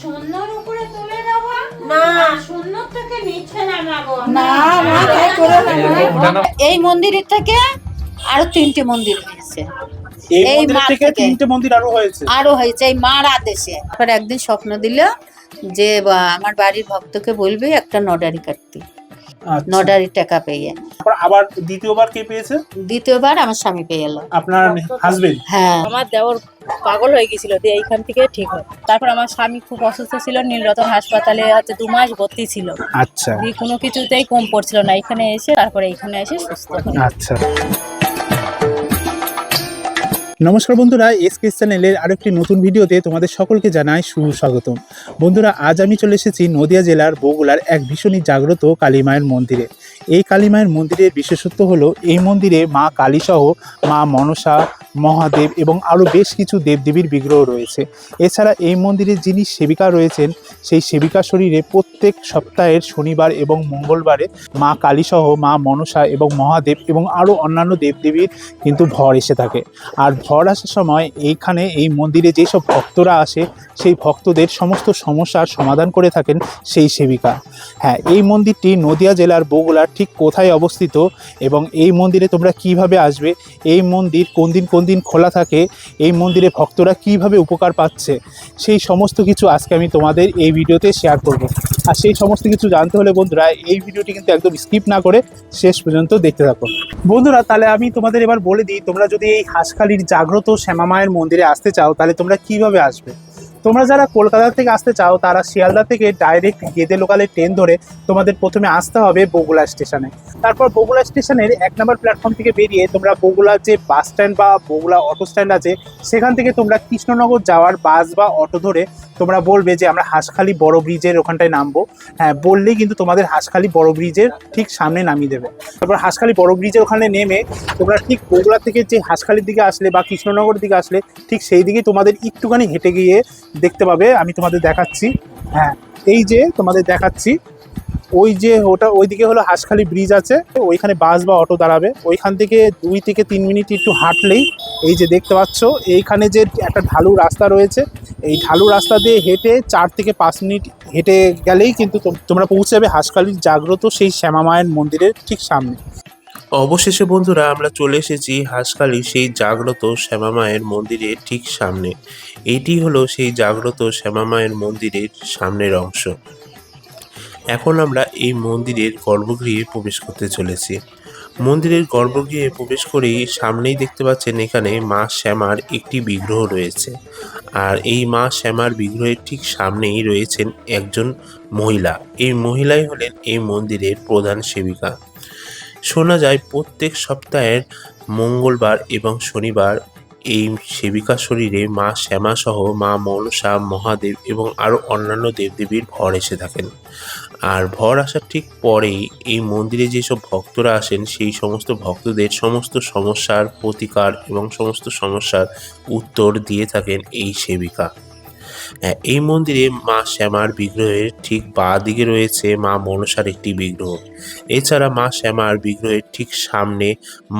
সুন্দর উপরে তুলে দেব না, সুন্দর থেকে নিচে নামাবো না না, তাই করে না। এই মন্দিরের থেকে আরো 3টে মন্দির হয়েছে। এই মন্দির থেকে 3টে মন্দির আরো হয়েছে এই মার আদেশে। তারপর একদিন স্বপ্ন দিল যে আমার বাড়ির ভক্তকে বলবে একটা নডারি কাটতে। নডারি টাকা পেয়ে আবার দ্বিতীয়বার কে পেয়েছে? দ্বিতীয়বার আমার স্বামী পেয়ে এলো। আপনার হাজবেন্ড? হ্যাঁ, আমার দেওর পাগল হয়ে গেছিল, দিয়ে এইখান থেকে ঠিক হয়। তারপর আমার স্বামী খুব অসুস্থ ছিল, নীলরতন হাসপাতালে 2 মাস ভর্তি ছিল। আচ্ছা, দিয়ে কোনো কিছুতেই কম পড়ছিল না, এখানে এসে তারপরে এখানে এসে সুস্থ হয়। আচ্ছা। নমস্কার বন্ধুরা, এসকে চ্যানেলের আরেকটি নতুন ভিডিওতে তোমাদের সকলকে জানাই সুস্বাগতম। বন্ধুরা, আজ আমি চলে এসেছি নদিয়া জেলার বগুড়ার এক ভীষণই জাগ্রত কালী মায়ের মন্দিরে। এই কালী মায়ের মন্দিরের বিশেষত্ব হলো এই মন্দিরে মা কালীসহ মা মনসা, মহাদেব এবং আরও বেশ কিছু দেবদেবীর বিগ্রহ রয়েছে। এছাড়া এই মন্দিরে যিনি সেবিকা রয়েছেন, সেই সেবিকা শরীরে প্রত্যেক সপ্তাহের শনিবার এবং মঙ্গলবারে মা কালীসহ মা মনসা এবং মহাদেব এবং আরও অন্যান্য দেবদেবীর কিন্তু ভর এসে থাকে। আর ভর আসার সময় এইখানে এই মন্দিরে যেসব ভক্তরা আসে, সেই ভক্তদের সমস্ত সমস্যার সমাধান করে থাকেন সেই সেবিকা। হ্যাঁ, এই মন্দিরটি নদিয়া জেলার বগুড়ার ঠিক কোথায় অবস্থিত এবং এই মন্দিরে তোমরা কিভাবে আসবে, এই মন্দির কোন দিন খোলা থাকে, এই মন্দিরে ভক্তরা কিভাবে উপকার পাচ্ছে, সেই সমস্ত কিছু আজকে আমি তোমাদের এই ভিডিওতে শেয়ার করব। আর সেই সমস্ত কিছু জানতে হলে বন্ধুরা এই ভিডিওটি কিন্তু একদম স্কিপ না করে শেষ পর্যন্ত দেখতে থাকো। বন্ধুরা, তাহলে আমি তোমাদের এবার বলে দিই, তোমরা যদি এই হাঁসখালির জাগ্রত শ্যামা মায়ের মন্দিরে আসতে চাও তাহলে তোমরা কিভাবে আসবে। তোমরা যারা কলকাতা থেকে আসতে চাও তারা শিয়ালদা থেকে ডাইরেক্ট গেদে লোকালের ট্রেন ধরে তোমাদের প্রথমে আসতে হবে বগুড়া স্টেশনে। তারপর বগুড়া স্টেশনের 1 নম্বর প্ল্যাটফর্ম থেকে বেরিয়ে তোমরা বগুড়ার যে বাস স্ট্যান্ড বা বগুড়া অটো স্ট্যান্ড আছে, সেখান থেকে তোমরা কৃষ্ণনগর যাওয়ার বাস বা অটো ধরে তোমরা বলবে যে আমরা হাঁসখালি বড় ব্রিজের ওখানটায় নামবো। হ্যাঁ, বললেই কিন্তু তোমাদের হাঁসখালি বড় ব্রিজের ঠিক সামনে নামিয়ে দেবে। তারপর হাঁসখালি বড় ব্রিজের ওখানে নেমে তোমরা ঠিক বগুড়া থেকে যে হাঁসখালির দিকে আসলে বা কৃষ্ণনগর দিকে আসলে ঠিক সেই দিকে তোমাদের একটুখানি হেঁটে গিয়ে দেখতে পাবে, আমি তোমাদের দেখাচ্ছি। হ্যাঁ, এই যে তোমাদের দেখাচ্ছি, ওই যে ওইদিকে হলো হাঁসখালি ব্রিজ আছে, ওইখানে বাস বা অটো দাঁড়াবে। ওইখান থেকে 2 থেকে 3 মিনিট একটু হাঁটলেই এই যে দেখতে পাচ্ছ এইখানে যে একটা ঢালু রাস্তা রয়েছে, এই ঢালু রাস্তা দিয়ে হেঁটে 4 থেকে 5 মিনিট হেঁটে গেলেই কিন্তু তোমরা পৌঁছে যাবে হাঁসখালির জাগ্রত সেই শ্যামা মায়ের মন্দিরের ঠিক সামনে। অবশেষে বন্ধুরা আমরা চলে এসেছি হাঁসখালি সেই জাগ্রত শ্যামা মায়ের মন্দিরের ঠিক সামনে। এইটি হলো সেই জাগ্রত শ্যামা মায়ের মন্দিরের সামনের অংশ। এখন আমরা এই মন্দিরের গর্ভগৃহে প্রবেশ করতে চলেছি। মন্দিরের গর্ভগৃহে প্রবেশ করেই সামনেই দেখতে পাচ্ছেন এখানে মা শ্যামার একটি বিগ্রহ রয়েছে। আর এই মা শ্যামার বিগ্রহের ঠিক সামনেই রয়েছেন একজন মহিলা। এই মহিলাই হলেন এই মন্দিরের প্রধান সেবিকা। শোনা যায় প্রত্যেক সপ্তাহের মঙ্গলবার এবং শনিবার এই সেবিকা শরীরে মা শ্যামা সহ মা মনসা, মহাদেব এবং আরও অন্যান্য দেবদেবীর ভর এসে থাকেন। আর ভর আসার ঠিক পরেই এই মন্দিরে যেসব ভক্তরা আসেন, সেই সমস্ত ভক্তদের সমস্ত সমস্যার প্রতিকার এবং সমস্ত সমস্যার উত্তর দিয়ে থাকেন এই সেবিকা। এই মন্দিরে মা শ্যামার বিগ্রহের ঠিক বাঁ দিকে রয়েছে মা মনসার একটি বিগ্রহ। এছাড়া মা শ্যামার বিগ্রহের ঠিক সামনে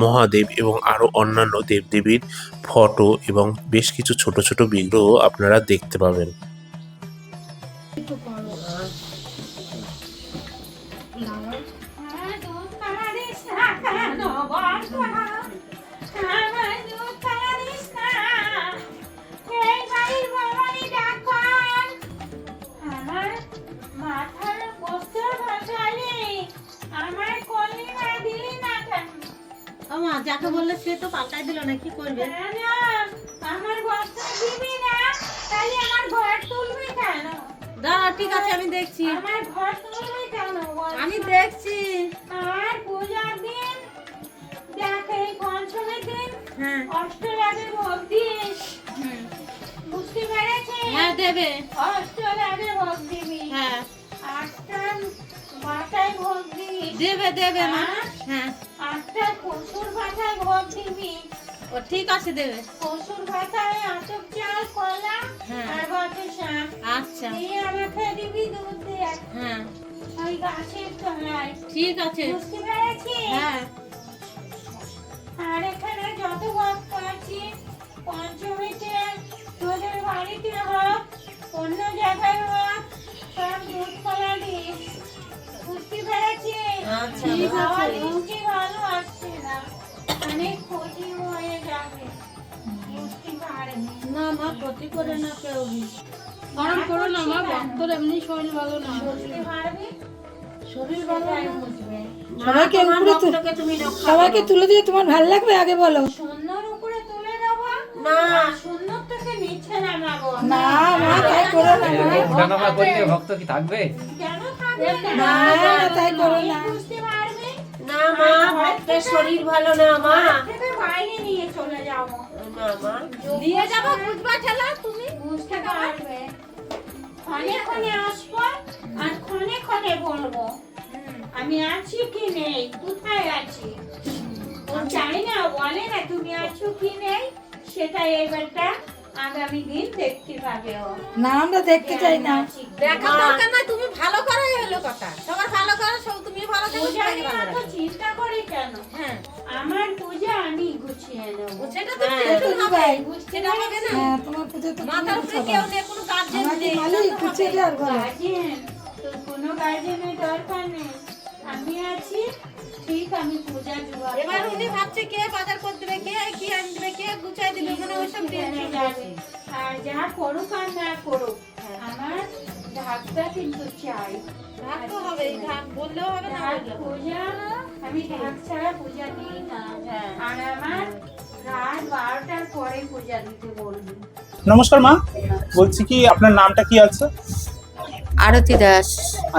মহাদেব এবং আরও অন্যান্য দেবদেবীর ফটো এবং বেশ কিছু ছোট ছোট বিগ্রহ আপনারা দেখতে পাবেন। যাকে বললে সে তো পাল্টাই দিল না, কি করবে? আমার ঘরটা দিবি না, তাহলে আমার ঘর তুলবি কেন? দাঁড়া, ঠিক আছে আমি দেখছি। আমার ঘর তুলবি কেন? আমি দেখছি। আর পূজার দিন দেখ, এই পঞ্চমীর দিন অষ্টরাগে ভোগ দিস। বুঝতে পেরেছিস? হ্যাঁ, দেবে। অষ্টরাগে ভোগ দিবি। হ্যাঁ, 8টা মাথায় ভোগ দিবি। দেবে মা। হ্যাঁ, 8টা কসুর পাতায় ভোগ দিবি। ও ঠিক আছে, দেবে। কসুর পাতায় আতপ চাল, কলা আর বাতাসা। আচ্ছা, দিয়ে আমাকে দিবি দুধ দিয়ে। হ্যাঁ, ওই গাছের তলায়। ঠিক আছে, বুঝতে পেরেছিস? হ্যাঁ। আর এখানে যত ভক্ত আছে পঞ্চমীতে তোদের বাড়িতে হয় আচ্ছা খাওয়া দিচ্ছি ভালো আসছে না, অনেক ক্ষতি হয়ে যাবে, বুঝতে পারেনি। না মা ক্ষতি করে না কেউ কারণ করো না মা, ভক্তর এমনি শরীর ভালো না, বুঝতে পারবি, শরীর ভালো সেটাই না। বুঝবে। সবাইকে তোমার উপরে ভক্তকে তুমি রক্ষা সবাইকে করো। তুলে দিয়ে তোমার ভালো লাগবে আগে বলো। শূন্যর উপরে তুলে দেবো না। শূন্য থেকে নিচে নামাবো না মা তাই করো না মা। ওঠানামা করলে ভক্ত কি থাকবে? কেন থাকবে না, তাই করো না। বুঝতে পারবে না মা, ভক্তের শরীর ভালো না মা। থেকে বাইরে নিয়ে চলে যাবো, না মা, নিয়ে যাবো বুঝবা ঠেলা, তুমি বুঝতে পারবে। ক্ষণে ক্ষণে আসবো আর ক্ষণে ক্ষণে বলবো আমি আছি কি নেই, কোথায় আছি। ও জানি না, বলে না তুমি আছো কি নেই, সেটা এবারটা আগামী দিন দেখতে পাবে ও। না আমরা দেখতে চাই না। দেখা দরকার নাই, তুমি ভালো করাই হলো কথা, সবার ভালো করো, সব তুমি ভালো করো, পূজা নিয়ে এত চিন্তা করি কেন? হ্যাঁ, আমার পূজা আমি গুছিয়ে নেব, সেটা তো তুমি ভাই। বুঝতে পারবে না। হ্যাঁ তোমার পুজো তো মাথার উপরে কেউ নেই, কোনো গার্জেন আমার কি নেই, মালিক গুছিয়ে দে আর বলো। গার্জেন তো কোনো গার্জেনের দরকার নেই, আমি আছি ঠিক, আমি পূজা জোগাড়। এবার উনি ভাবছে কে বাজার করতে দেবে, কে কি আনবে, কে গুছাই দিবে, মানে ওইসব টেনশন যাবে। আর যা করুক আর না করুক, আমার ঢাকটা কিন্তু চাই। ঢাক তো হবে, ঢাক বললেও হবে না ঢাক বললেও হবে। পূজা, আমি ঢাক ছাড়া পূজা দিই না। আর আমার রাত 12টার পরে পূজা দিতে বলবি। নমস্কার মা, বলছি কি আপনার নামটা কি আছে? আরতি দাস।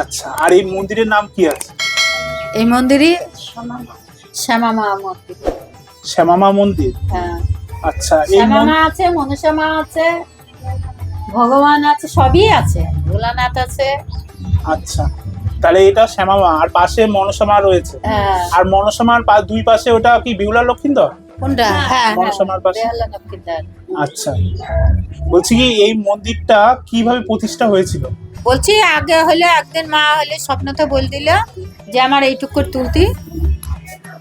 আচ্ছা, আর এই মন্দিরের নাম কি আছে? এই মন্দিরই শ্যামা মা মন্দির। শ্যামা মা মন্দির। হ্যাঁ, আচ্ছা, এই শ্যামা মা আছে, মনসা মা আছে, ভগবান আছে, সবই আছে, ভোলানাথ আছে। আচ্ছা, তাহলে এটা শ্যামা মা, আর পাশে মনসা মা রয়েছে। হ্যাঁ, আর মনসা মার দুই পাশে ওটা কি বিউলা লক্ষিন্দর? কোনটা? হ্যাঁ, মনসা মার পাশে। বেহালা লক্ষ্মীদার। আচ্ছা, বলছি কি এই মন্দিরটা কিভাবে প্রতিষ্ঠা হয়েছিল? বলছি আগে হলে একদিন মা হলে স্বপ্নতে বল দিল যে আমার এইটুকু করে তুলতি,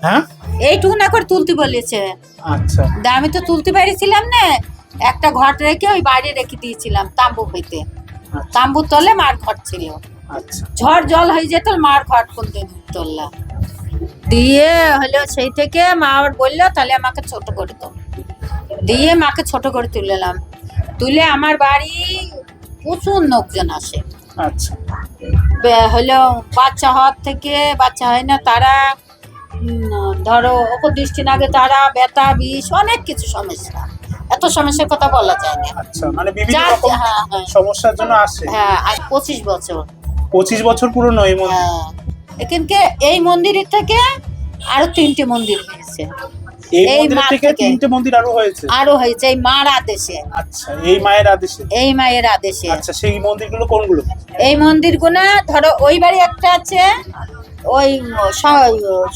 হ্যাঁ, এইটুকু না করে তুলতে বলেছে। আচ্ছা তা আমি তো তুলতে পারিছিলাম না, একটা ঘট রেখে ওই বাইরে রেখে দিয়েছিলাম তাম্বু হইতে। তাম্বুর তলে মার ঘট ছিল, আচ্ছা ঝড় জল হয়ে যেত, মার ঘট কোনদিন তুললাম দিয়ে হলো। সেই থেকে মা আবার বললো তাহলে আমাকে ছোট করে তো, দিয়ে মাকে ছোট করে তুললাম। তুলে আমার বাড়ি প্রচুর লোকজন আসে। আচ্ছা হলো বাচ্চা হওয়ার থেকে বাচ্চা হয় না, তারা ধরো অপদৃষ্টি লাগে, তারা ব্যথা বিষ অনেক কিছু সমস্যা, এত সমস্যার কথা বলা যায় না। আচ্ছা, মানে বিভিন্ন যার- রকম হ্যাঁ, হ্যাঁ। সমস্যার জন্য আসে। হ্যাঁ, আজ 25 বছর। 25 বছর পুরনো এই মন্দির। হ্যাঁ, এখানকে এই মন্দিরের থেকে আরো 3টে মন্দির হয়েছে, এই এই মন্দির মা থেকে থেকে। 3টে মন্দির আরো হয়েছে। আরো হয়েছে এই মার আদেশে, আচ্ছা, এই মায়ের আদেশে। এই মায়ের আদেশে। আচ্ছা, সেই মন্দিরগুলো কোনগুলো? এই মন্দিরগুলো ধরো ওই বাড়ি একটা আছে, ওই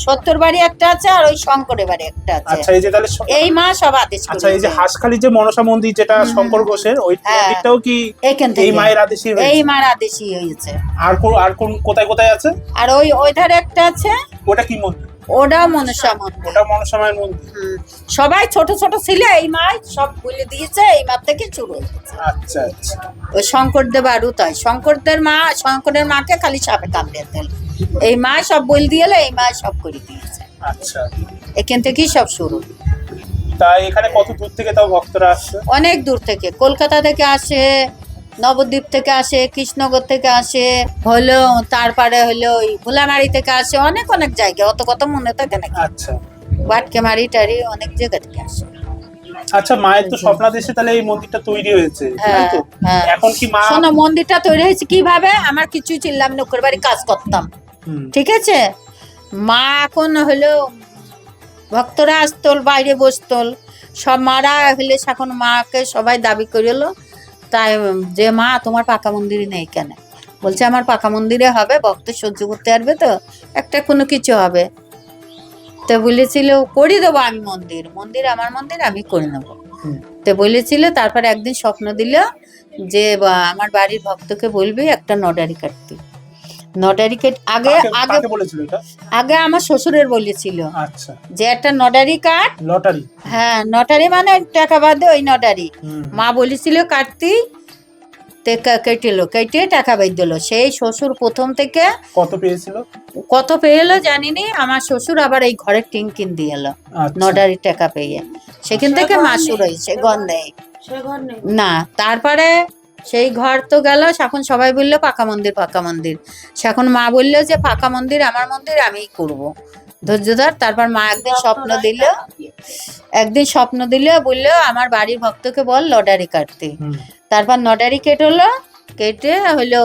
70 বাড়ি একটা আছে, আর ওই শঙ্করের বাড়ি একটা আছে। আচ্ছা, এই যে তাহলে এই মা সব আদেশ আচ্ছা, এই যে করেছে। হাঁসখালি যে মনসা মন্দির যেটা শঙ্কর ঘোষের, ওই হ্যাঁ। মন্দিরটাও কি এইখান এই থেকে মায়ের আদেশে এই হয়েছে? মার আদেশই হয়েছে। আর কোন কোথায় কোথায় আছে? আর ওই ধারে একটা আছে, ওটা কি মন্দির? ওটাও মনসা মন্দির। ওটা মনসা মায়ের মন্দির। হুম, সবাই ছোট ছোট ছিল, এই মা সব বলে দিয়েছে, এই মা থেকে শুরু হয়েছে। আচ্ছা আচ্ছা ওই শঙ্করদেব আরও তাই, শঙ্করের মাকে খালি সাপে কামড়ে দিল, এই মা সব বল দিয়ে এই মা সব করে দিয়েছে। আচ্ছা, এখান থেকেই সব শুরু। তা এখানে কত দূর থেকে তাও ভক্তরা আসছে? অনেক দূর থেকে, কলকাতা থেকে আসে, নবদ্বীপ থেকে আসে, কৃষ্ণনগর থেকে আসে, হলো তারপরে হলো ওই ভোলামারি থেকে আসে, অনেক অনেক জায়গা, অত কত মনে থাকে নাকি, আচ্ছা বাটকেমারি টারি অনেক জায়গা থেকে আসে। আচ্ছা, মায়ের তো স্বপ্নাদেশে তাহলে এই মন্দিরটা তৈরি হয়েছে, তাই হ্যাঁ, তো? হ্যাঁ। এখন কি মা শোনো, মন্দিরটা তৈরি হয়েছে কিভাবে, আমার কিছুই ছিলাম না, ওর বাড়ি কাজ করতাম, হুম, ঠিক আছে। মা এখন হলো ভক্তরা আসতল, বাইরে বসতল, সব মারা হলে এখন মাকে সবাই দাবি করলো, তাই যে মা তোমার পাকা মন্দিরে নেই কেন? বলছে আমার পাকা মন্দিরে হবে, ভক্ত সহ্য করতে পারবে তো, একটা কোনো কিছু হবে। তো বলেছিল করে দেবো আমি মন্দির আমার মন্দির আমি করে নেবো। হুম। তো বলেছিল, তারপর একদিন স্বপ্ন দিল যে আমার বাড়ির ভক্তকে বলবি একটা নডারি কাটতে। নডারি কাট আগে আগে কাকে বলেছিল এটা? আগে আমার শ্বশুরের বলেছিল আচ্ছা, যে একটা নডারি কাট। লটারি। হ্যাঁ, নটারি মানে টাকা বাদে ওই নটারি। হুম, মা বলেছিল কাটতি, কেটে টাকা বের দিল। সেই শ্বশুর প্রথম থেকে কত পেয়েছিল? কত পেয়ে এলো জানিনি, আমার শ্বশুর আবার এই ঘরের টিন কিন দিয়ে এলো আচ্ছা। নডারি টাকা পেয়ে, সেখান থেকে মাসুর হয়েছে গন্ধে সে ঘর নেই। না। তারপরে সেই ঘর তো গেল, এখন সবাই বললো পাকা মন্দির পাকা মন্দির, এখন মা বললো যে পাকা মন্দির আমার মন্দির আমিই করব, ধৈর্য ধর। তারপর মা একদিন স্বপ্ন দিল বললো আমার বাড়ির ভক্তকে বল লটারি কাটতে। হুম। তারপর লটারি কেটে হলো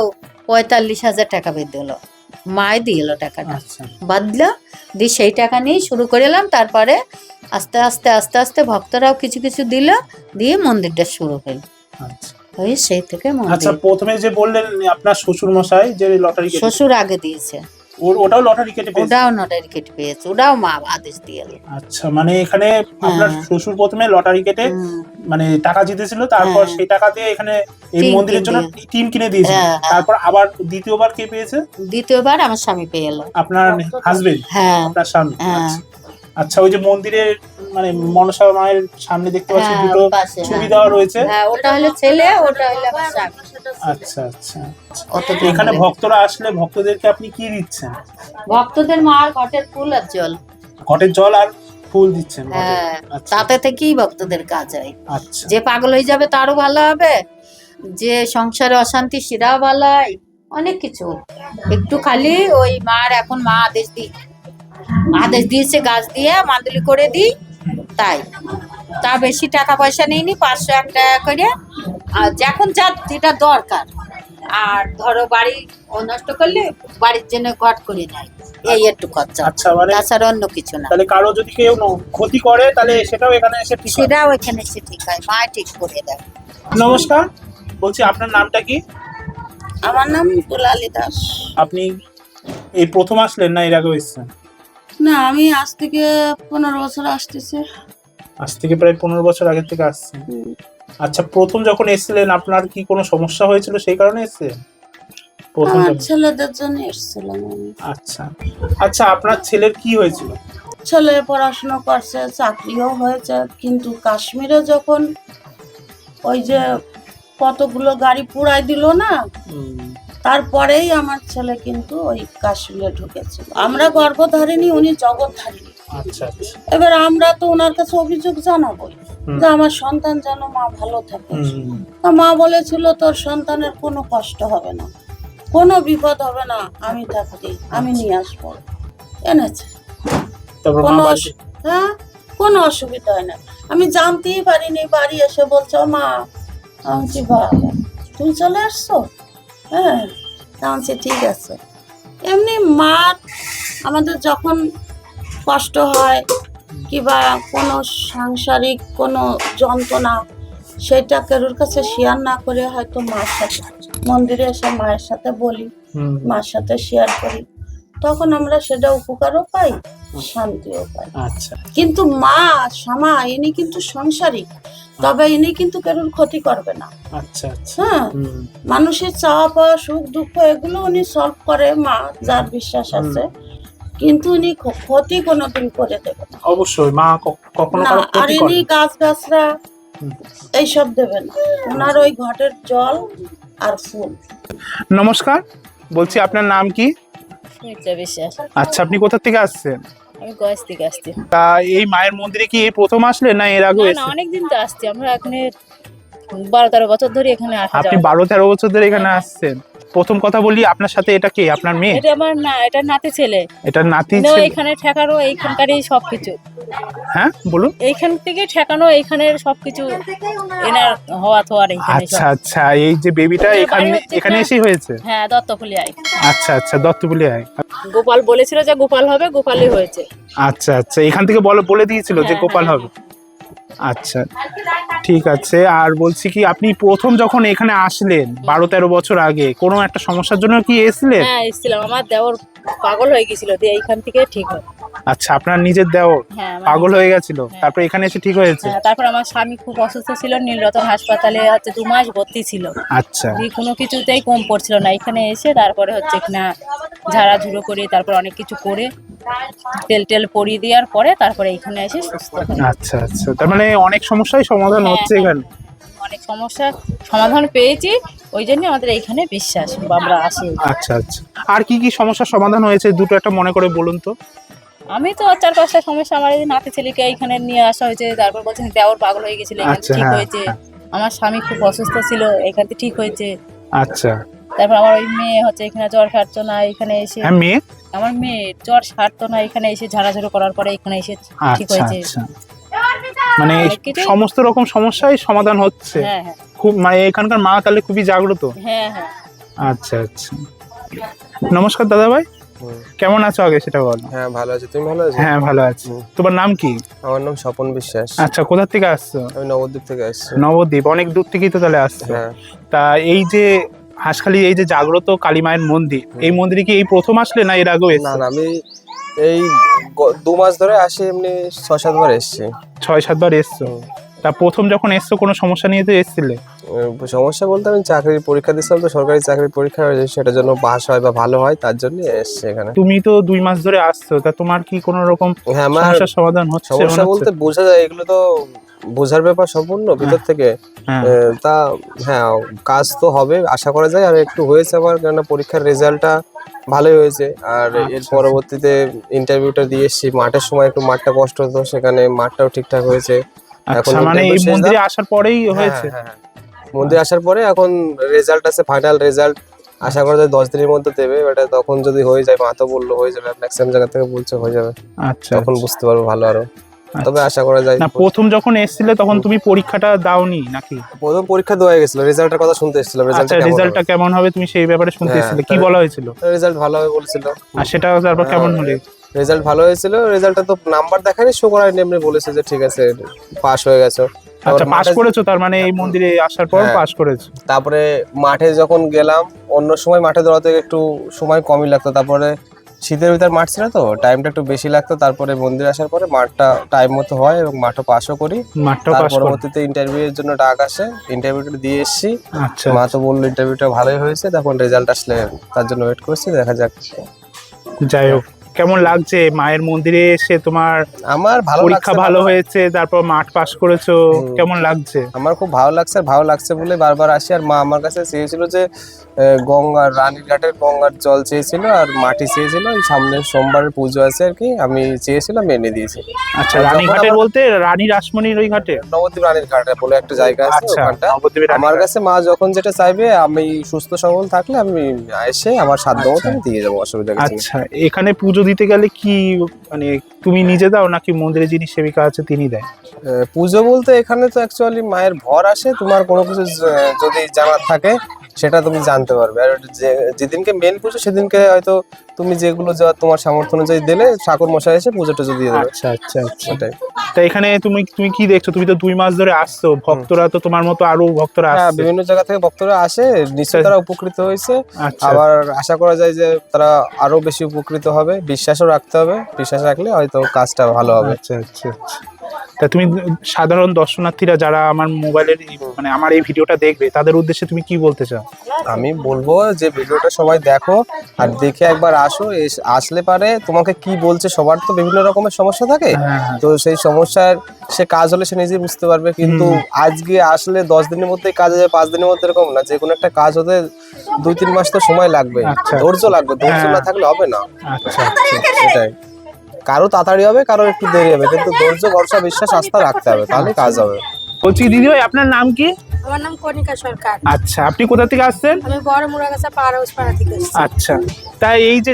45,000 টাকা বের দিলো, মায় দিয়ে এলো টাকাটা, আচ্ছা। বাদলো দিয়ে সেই টাকা নিয়ে শুরু করে এলাম। তারপরে আস্তে আস্তে ভক্তরাও কিছু কিছু দিল, দিয়ে মন্দিরটা শুরু হলো। আচ্ছা। ওই সেই থেকে আচ্ছা, মন্দির। প্রথমে যে বললেন আপনার শ্বশুর মশাই যে লটারি কেটে, শ্বশুর আগে দিয়েছে, ওটাও লটারি কেটে পেয়েছে? ওটাও লটারি কেটে পেয়েছে, ওটাও মা আদেশ দিয়ে এলো। আচ্ছা, মানে এখানে আপনার হ্যাঁ। শ্বশুর প্রথমে লটারি কেটে হুম। মানে টাকা জিতেছিল, তারপর হ্যাঁ। সেই টাকা দিয়ে এখানে এই টিন মন্দিরের জন্য কিনে টিন কিনে দিয়েছিল। হ্যাঁ, হ্যাঁ। তারপর আবার দ্বিতীয়বার কে পেয়েছে? দ্বিতীয়বার আমার স্বামী পেয়ে এলো। আপনার হাজবেন্ড? হ্যাঁ আপনার স্বামী? হ্যাঁ আচ্ছা। আচ্ছা, ওই যে মন্দিরের মানে মনসা মায়ের সামনে দেখতে পাচ্ছি হ্যাঁ, দুটো পাশে, ছবি হ্যাঁ। দেওয়া রয়েছে। হ্যাঁ, ওটা হলো ছেলে, ওটা হলো আমার স্বামী। আচ্ছা আচ্ছা। অত এখানে ভক্তরা আসলে ভক্তদেরকে আপনি কি দিচ্ছেন? ভক্তদের মার ঘটের ফুল আর জল। ঘটের জল আর ফুল দিচ্ছেন ঘটে? হ্যাঁ, আচ্ছা তাতে থেকেই ভক্তদের কাজ হয়। আচ্ছা। যে পাগল হয়ে যাবে তারও ভালো হবে, যে সংসারে অশান্তি সেটাও ভালো হয়, অনেক কিছু। একটু খালি ওই মার এখন মা আদেশ দিয়েছে গাছ দিয়ে মাদুলি করে দিই, তাই তা বেশি টাকা পয়সা নেইনি, 501 টাকা করে। আর যখন যেটা দরকার, আর ধরো বাড়ি নষ্ট করলে বাড়ির জন্য ঘট করে নেয়, এই একটু খরচা, আচ্ছা, মানে তাছাড়া অন্য কিছু না। তাহলে কারো যদি কেউ ক্ষতি করে তাহলে সেটাও এখানে এসে ঠিক হয়? সেটাও এখানে এসে ঠিক হয়, মা ঠিক করে দেয়। নমস্কার, বলছি আপনার নামটা কি? আমার নাম দুলালী দাস। আপনি এই প্রথম আসলেন না এর আগেও এসেছেন? না, আমি আজ থেকে 15 বছর আসতেছি। আজ থেকে প্রায় 15 বছর আগে থেকে আসছেন। আচ্ছা, প্রথম যখন এসেছিলেন আপনার কি কোনো সমস্যা হয়েছিল সেই কারণে এসেছেন? প্রথম আমার যখন- ছেলেদের জন্য এসেছিলাম আমি। আচ্ছা আচ্ছা, আপনার ছেলের কি হয়েছিল? ছেলে পড়াশোনা করছে, চাকরিও হয়েছে, কিন্তু কাশ্মীরে যখন ওই যে কতগুলো গাড়ি পুড়াই দিল না, তারপরেই আমার ছেলে কিন্তু ওই কাশ্মীরে ঢুকেছিল। আমরা গর্ভধারিণী, উনি জগৎধারিণী। আচ্ছা আচ্ছা। এবার আমরা তো ওনার কাছে অভিযোগ জানাবোই যে আমার সন্তান যেন মা ভালো থাকে। তা মা বলেছিল তোর সন্তানের কোনো কষ্ট হবে না, কোনো বিপদ হবে না, আমি থাকতে আমি নিয়ে আসবো। এনেছে, তারপর মা কোনো বাড়িতে- হ্যাঁ, কোনো অসুবিধা হয় না। আমি জানতেই পারিনি, বাড়ি এসে বলছো মা, আমি বলছি, বাবা তুমি চলে আসছো? হ্যাঁ, আমি ঠিক আছে। এমনি মার আমাদের যখন কষ্ট হয় কিংবা কোনো সাংসারিক কোনো যন্ত্রণা, সেটা কারোর কাছে শেয়ার না করে হয়তো মার সাথে মন্দিরে এসে মায়ের সাথে বলি, মার সাথে শেয়ার করি, তখন আমরা সেটা উপকারও পাই, শান্তিও পাই। আচ্ছা কিন্তু মা শ্যামা ইনি কিন্তু সংসারিক, তবে ইনি কিন্তু কারোর ক্ষতি করবে না। আচ্ছা আচ্ছা। হ্যাঁ, মানুষের চাওয়া পাওয়া সুখ দুঃখ এগুলো উনি সলভ করে, মা যার বিশ্বাস আছে, কিন্তু উনি ক্ষতি কোনোদিন করে দেবে না। অবশ্যই মা কখনো না, কারো আর ক্ষতি ইনি করে না। গাছ গাছরা এইসব দেবে না, ওনার ওই ঘটের জল আর ফুল। নমস্কার, বলছি আপনার নাম কি? সুমিত্রা বিশ্বাস। আচ্ছা, আপনি কোথা থেকে আসছেন? আমি গয়েস থেকে আসছি। তা এই মায়ের মন্দিরে কি এই প্রথম আসলেন না এর আগেও না না, এসেছেন? অনেকদিন তো আসছি আমরা, এখানে 12-13 বছর ধরে এখানে আসা আপনি যাওয়া। 12-13 বছর ধরে এখানে আসছেন। প্রথম কথা বলি, আপনার সাথে এটা কে? আপনার মেয়ে? এটা আমার না, এটা নাতি ছেলে। এটা নাতি ও ছেলে? এখানে ঠেকানো, এইখানকারই সবকিছু, হ্যাঁ বলুন। এইখান থেকে ঠেকানো, এইখানের সবকিছু এনার হওয়া থোয়ার এইখানে আচ্ছা সব। আচ্ছা, এই যে বেবিটা এবার এখানে হচ্ছে এখানে না- এসেই হয়েছে? হ্যাঁ, দত্তফুলি আই। আচ্ছা আচ্ছা, দত্তপুলি আয়। গোপাল বলেছিল যে গোপাল হবে, গোপালই হয়েছে। আচ্ছা আচ্ছা, এখান থেকে বলে দিয়েছিল যে হ্যাঁ, গোপাল হ্যাঁ, হবে। আচ্ছা ঠিক আছে। আর বলছি কি, আপনি প্রথম যখন এখানে আসলেন 12-13 বছর আগে কোনো একটা সমস্যার জন্য কি এসেছিলেন? হ্যাঁ, এসেছিলাম, আমার দেওর পাগল হয়ে গেছিল, দিয়ে এইখান থেকে ঠিক হয়। আচ্ছা, আপনার নিজের দেওর হ্যাঁ, আমার পাগল হয়ে গেছিল, তারপর এখানে এসে ঠিক হয়েছে? হ্যাঁ, তারপর আমার স্বামী খুব অসুস্থ ছিল, নীলরতন হাসপাতালে 2 মাস ভর্তি ছিল। আচ্ছা দিয়ে কোনো কিছুতেই কম পড়ছিল না, এখানে এসে তারপরে হচ্ছে কিনা ঝাড়াঝুড়ো করে, তারপর অনেক কিছু করে তেল পরিয়ে দেওয়ার পরে তারপরে এখানে এসে সুস্থ হয়। আচ্ছা আচ্ছা, তার মানে অনেক সমস্যাই সমাধান হ্যাঁ, হচ্ছে হ্যাঁ। এখানে। অনেক সমস্যার সমাধান পেয়েছি, ওই জন্য আমাদের এইখানে বিশ্বাস বা আমরা আসি। আচ্ছা আচ্ছা, আর কি কি সমস্যার সমাধান হয়েছে দুটো একটা মনে করে বলুন তো। আমি তো 4-5টা সমস্যা, আমার এই নাতি ছেলেকে এইখানে নিয়ে আসা হয়েছে, তারপর বলছেন দেওর পাগল হয়ে গেছিল, এখানে আচ্ছা, ঠিক হ্যাঁ, হয়েছে। আমার স্বামী খুব অসুস্থ ছিল, এখান থেকে ঠিক হয়েছে। আচ্ছা, তারপর আমার ওই মেয়ে হচ্ছে এখানে জ্বর সারতো না, এখানে এসে হ্যাঁ মেয়ে, আমার মেয়ে জ্বর সারতো না, এখানে এসে ঝাড়াঝুড়ো করার পরে এখানে এসে ঠিক আচ্ছা হয়েছে। আচ্ছা, মানে অনেক কিছু- সমস্ত রকম সমস্যাই সমাধান হচ্ছে। হ্যাঁ হ্যাঁ খুব মানে এখানকার মা তাহলে খুবই জাগ্রত। হ্যাঁ হ্যাঁ। আচ্ছা আচ্ছা, নমস্কার দাদা ভাই, কেমন আছো আগে সেটা বলো। হ্যাঁ ভালো আছি, তুমি ভালো আছো? হ্যাঁ ভালো আছি। তোমার নাম কি? আমার নাম স্বপন বিশ্বাস। আচ্ছা, কোথা থেকে আসছো? আমি নবদ্বীপ থেকে আসছি। নবদ্বীপ, অনেক দূর থেকেই তো তাহলে আসছো। হ্যাঁ, তা এই যে হাঁসখালি এই যে জাগ্রত কালী মায়ের মন্দির, এই মন্দিরে কি এই প্রথম আসলে না এর আগেও না এসেছো? না, আমি এই 2 মাস ধরে আসি, এমনি 6-7 বার এসছি। 6-7 বার এসছো। তা প্রথম যখন এসছো কোনো সমস্যা নিয়ে তো এসেছিলে? সমস্যা বলতে আমি চাকরির পরীক্ষা দিয়েছিলাম, তো সরকারি চাকরির পরীক্ষা হয়েছে, সেটার জন্য পাস হয় বা ভালো হয় তার জন্য এসছি এখানে। তুমি তো 2 মাস ধরে আসছো, তা তোমার কি কোনো রকম হ্যাঁ, আমার সমস্যার সমাধান হচ্ছে? সমস্যা বলতে বোঝা যায়, এগুলো তো বোঝার ব্যাপার সম্পূর্ণ ভিতর থেকে। হ্যাঁ, তা হ্যাঁ, কাজ তো হবে আশা করা যায়। আর একটু হয়েছে আমার, কেননা পরীক্ষার রেজাল্টটা ভালোই হয়েছে। আর এর আচ্ছা। পরবর্তীতে ইন্টারভিউটা দিয়ে এসেছি, মাঠের সময় একটু মাঠটা কষ্ট হতো, সেখানে মাঠটাও ঠিকঠাক হয়েছে। আচ্ছা, মানে এই interview শেষ মন্দিরে দাও। আসার পরেই হয়েছে? হ্যাঁ, হ্যাঁ, হ্যাঁ। মন্দিরে আসার পরে এখন রেজাল্ট আছে, ফাইনাল রেজাল্ট আশা করা যায় 10 দিনের মধ্যে দেবে। এটা তখন যদি হয়ে যায়, মা তো বললো হয়ে যাবে, ম্যাক্সিমাম জায়গা থেকে বলছে হয়ে যাবে, আচ্ছা, তখন আচ্ছা। বুঝতে পারবো ভালো আরো। তবে আচ্ছা। আশা করা যায়। না, প্রথম যখন এসেছিলে তখন তুমি পরীক্ষাটা দাওনি নাকি? প্রথম পরীক্ষা দেওয়া হয়ে গেছিল, রেজাল্টের কথা শুনতে এসেছিলাম। আচ্ছা, রেজাল্টটা কেমন হবে তুমি সেই ব্যাপারে শুনতে হ্যাঁ, এসেছিলে, কি তাহলে- বলা হয়েছিল? রেজাল্ট ভালো হবে বলেছিল। আর সেটা তারপর কেমন হলো? রেজাল্ট ভালো হয়েছিল, রেজাল্টটা তো নাম্বার দেখায়নি, শো করায়নি, এমনি বলেছে যে ঠিক আছে পাস হয়ে গেছো। আচ্ছা, পাস করেছো তার মানে এই মন্দিরে আসার পর হ্যাঁ। পাস করেছো। তারপরে মাঠে যখন গেলাম, অন্য সময় মাঠে দৌড়াতে একটু সময় কমই লাগতো, তারপরে শীতের ভিতর মাঠ ছিল তো টাইমটা একটু বেশি লাগতো। তারপরে মন্দিরে আসার পরে মাঠটা টাইম মতো হয় এবং মাঠও পাসও করি। মাঠটাও তার পাস করো। পরবর্তীতে ইন্টারভিউ এর জন্য ডাক আসে, ইন্টারভিউটা দিয়ে এসেছি। আচ্ছা, মা তো বললো ইন্টারভিউটা ভালোই হয়েছে, তখন রেজাল্ট আসলে তার জন্য ওয়েট করছি, দেখা যাক। যাই হোক, কেমন লাগছে মায়ের মন্দিরে এসে? তোমার আমার ভালো পরীক্ষা লাগছে, ভালো হয়েছে, তারপর মাঠ পাস করেছো, কেমন লাগছে? আমার খুব ভালো লাগছে। আর ভালো লাগছে বলে বারবার আসি। আর মা আমার কাছে চেয়েছিল যে গঙ্গার, রানীঘাটের গঙ্গার জল চেয়েছিল আর মাটি চেয়েছিল। এই সামনের সোমবারের পুজো আছে আর কি, আমি চেয়েছিলাম, এনে দিয়েছি। আচ্ছা, আর যখন রানীঘাটের আমার- বলতে রানী রাসমণির ওই ঘাটে? নবদ্বীপ রানীর ঘাটে বলে একটা জায়গা আছে, আচ্ছা, ওখানটা। নবদ্বীপের আমার রানীঘাট। কাছে মা যখন যেটা চাইবে, আমি সুস্থ সবল থাকলে আমি এসে আমার সাধ্য মতো আমি দিয়ে যাবো, অসুবিধা কিছু নেই। আচ্ছা, এখানে পুজো দিতে গেলে কি মানে তুমি নিজে দাও নাকি মন্দিরে যিনি সেবিকা আছে তিনি দেয়? পুজো বলতে এখানে তো অ্যাকচুয়ালি মায়ের ভর আসে, তোমার কোনো কিছু যদি জানার থাকে সেটা তুমি জানতে পারবে। আর যেদিনকে মেন পুজো সেদিনকে হয়তো তুমি যেগুলো যা তোমার সামর্থ্য অনুযায়ী দিলে ঠাকুর মশাই এসে পুজো টুজো দিয়ে দেবে, আচ্ছা আচ্ছা আচ্ছা। সেটাই। তা এখানে তুমি তুমি কি দেখছো? তুমি তো 2 মাস ধরে আসছো, ভক্তরা তো তোমার মতো আরো ভক্তরা হ্যাঁ, আসছে। বিভিন্ন জায়গা থেকে ভক্তরা আসে, নিশ্চয়ই তারা উপকৃত হয়েছে। আচ্ছা, আবার আশা করা যায় যে তারা আরো বেশি উপকৃত হবে। বিশ্বাসও রাখতে হবে, বিশ্বাস রাখলে হয়তো কাজটা ভালো হবে। আচ্ছা আচ্ছা আচ্ছা। তা তুমি সাধারণ দর্শনার্থীরা যারা আমার মোবাইলের মানে আমার এই ভিডিওটা দেখবে তাদের উদ্দেশ্যে তুমি কি বলতে চাও? আমি বলবো যে ভিডিওটা সবাই দেখো, আর দেখে একবার আসো। আসলে পারে তোমাকে কি বলছে, সবার তো বিভিন্ন রকমের সমস্যা থাকে, হ্যাঁ, হ্যাঁ। তো সেই সমস্যার সে কাজ হলে সে নিজেই বুঝতে পারবে। কিন্তু আজকে আসলে 10 দিনের মধ্যেই কাজ হয়ে যায়, 5 দিনের মধ্যে, এরকম না। যে কোনো একটা কাজ হতে 2-3 মাস তো সময় লাগবে, আচ্ছা। ধৈর্য লাগবে। ধৈর্য হ্যাঁ। না থাকলে হবে না, আচ্ছা আচ্ছা। সেটাই। কারো তাড়াতাড়ি হবে, কারো একটু দেরি হবে, কিন্তু ধৈর্য, ভরসা, বিশ্বাস, আস্থা রাখতে হবে, তাহলে কাজ হবে। বলছি দিদি ভাই, আপনার নাম কি? আমার নাম কণিকা সরকার। আচ্ছা, আপনি কোথা থেকে আসছেন? আমি বড় মুড়াগাছা পাড়া থেকে এসেছি। আচ্ছা, তাই এই যে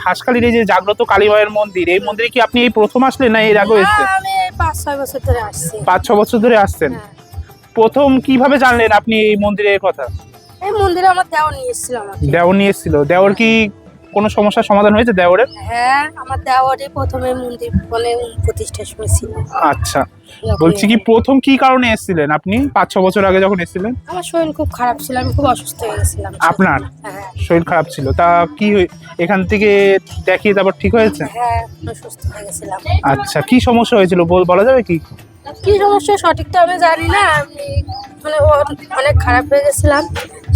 হাঁসখালির এই যে জাগ্রত কালী মায়ের মন্দির, এই মন্দিরে কি আপনি এই প্রথম আসলেন না এর আগেও এসেছেন? আমি 5-6 বছর ধরে আসছি। 5-6 বছর ধরে আসছেন। হ্যাঁ। প্রথম কিভাবে জানলেন আপনি এই মন্দিরের কথা? এই মন্দিরে আমার দেওয়া নিয়ে এসেছিল আমাকে। দেওর নিয়ে এসেছিল। দেওর কি কোনো সমস্যার সমাধান হয়েছে দেওরের? হ্যাঁ, আমার দেওয়ারই প্রথমে মন্দির মানে প্রতিষ্ঠা শুনেছিল। আচ্ছা, বলছি কি প্রথম কি কারণে এসেছিলেন আপনি 5-6 বছর আগে যখন এসেছিলেন? আমার শরীর খুব খারাপ ছিল, আমি খুব অসুস্থ হয়ে গেছিলাম। আপনার হ্যাঁ শরীর খারাপ ছিল, তা কি এখান থেকে দেখিয়ে তারপর ঠিক হয়েছে? হ্যাঁ, অসুস্থ হয়ে গেছিলাম। আচ্ছা, কি সমস্যা হয়েছিল বলা যাবে কি? কি সমস্যা সঠিক তো আমি জানি না, আমি মানে অনেক খারাপ হয়ে গেছিলাম।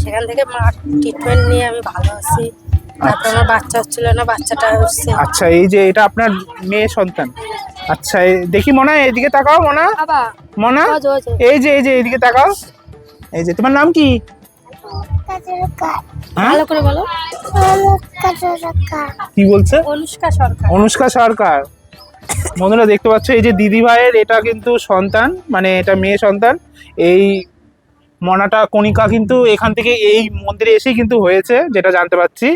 সেখান থেকে মার ট্রিটমেন্ট নিয়ে আমি ভালো আছি। তারপর আমার বাচ্চা হচ্ছিল না, বাচ্চাটা হচ্ছে। আচ্ছা, এই যে এটা আপনার মেয়ে সন্তান। আচ্ছা, দেখি মনা, এদিকে তাকাও মনা, বাবা মনা, ওজো ওজো। এই যে এইদিকে তাকাও। এই যে তোমার নাম কি? হ্যাঁ? ভালো করে বলো। কি বলছে? অনুষ্কা সরকার। অনুষ্কা সরকার। বন্ধুরা দেখতে পাচ্ছ এই যে দিদি ভাইয়ের এটা কিন্তু সন্তান, মানে এটা মেয়ে সন্তান। এই মনাটা কণিকা কিন্তু এখান থেকে এই মন্দিরে এসেই কিন্তু হয়েছে, যেটা জানতে পারছি।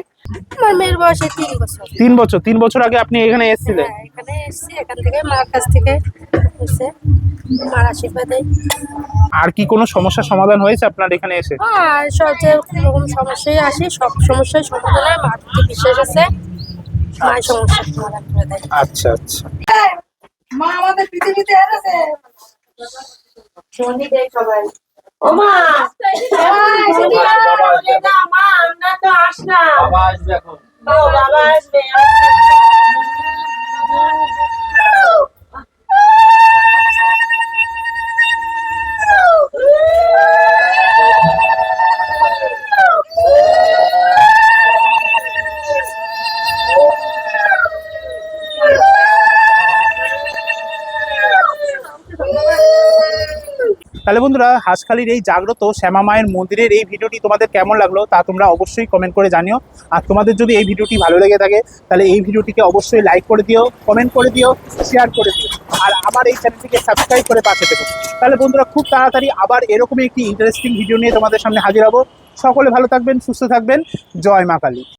আমার মেয়ের বয়সে 3 বছর। 3 বছর, 3 বছর আগে আপনি এখানে এসেছিলেন? হ্যাঁ, এখানে এসেছি, এখান থেকে মার কাছ থেকে এসে মার আশীর্বাদে। আর কি কোনো সমস্যার সমাধান হয়েছে আপনার এখানে এসে? আর সব যে রকম সমস্যায় আসি, সব সমস্যার সমাধান হয়। মার প্রতি বিশ্বাস আছে, মায়ের সমস্যার সমাধান করে দেয়। আচ্ছা আচ্ছা। মা আমাদের পৃথিবীতে এনেছে। শনি দেয় সবাই। ও মা, মা আমরা তো আসলাম। বাবা আসবে এখন। ও বাবা আসবে। তাহলে বন্ধুরা, হাঁসখালির এই জাগ্রত শ্যামা মায়ের মন্দিরের এই ভিডিওটি তোমাদের কেমন লাগলো তা তোমরা অবশ্যই কমেন্ট করে জানিও। আর তোমাদের যদি এই ভিডিওটি ভালো লেগে থাকে তাহলে এই ভিডিওটিকে অবশ্যই লাইক করে দিও, কমেন্ট করে দিও, শেয়ার করে দিও। আর আমার এই চ্যানেলটিকে সাবস্ক্রাইব করে পাশে থেকো। তাহলে বন্ধুরা, খুব তাড়াতাড়ি আবার এরকমই একটি ইন্টারেস্টিং ভিডিও নিয়ে তোমাদের সামনে হাজির হব। সকলে ভালো থাকবেন, সুস্থ থাকবেন। জয় মা কালী।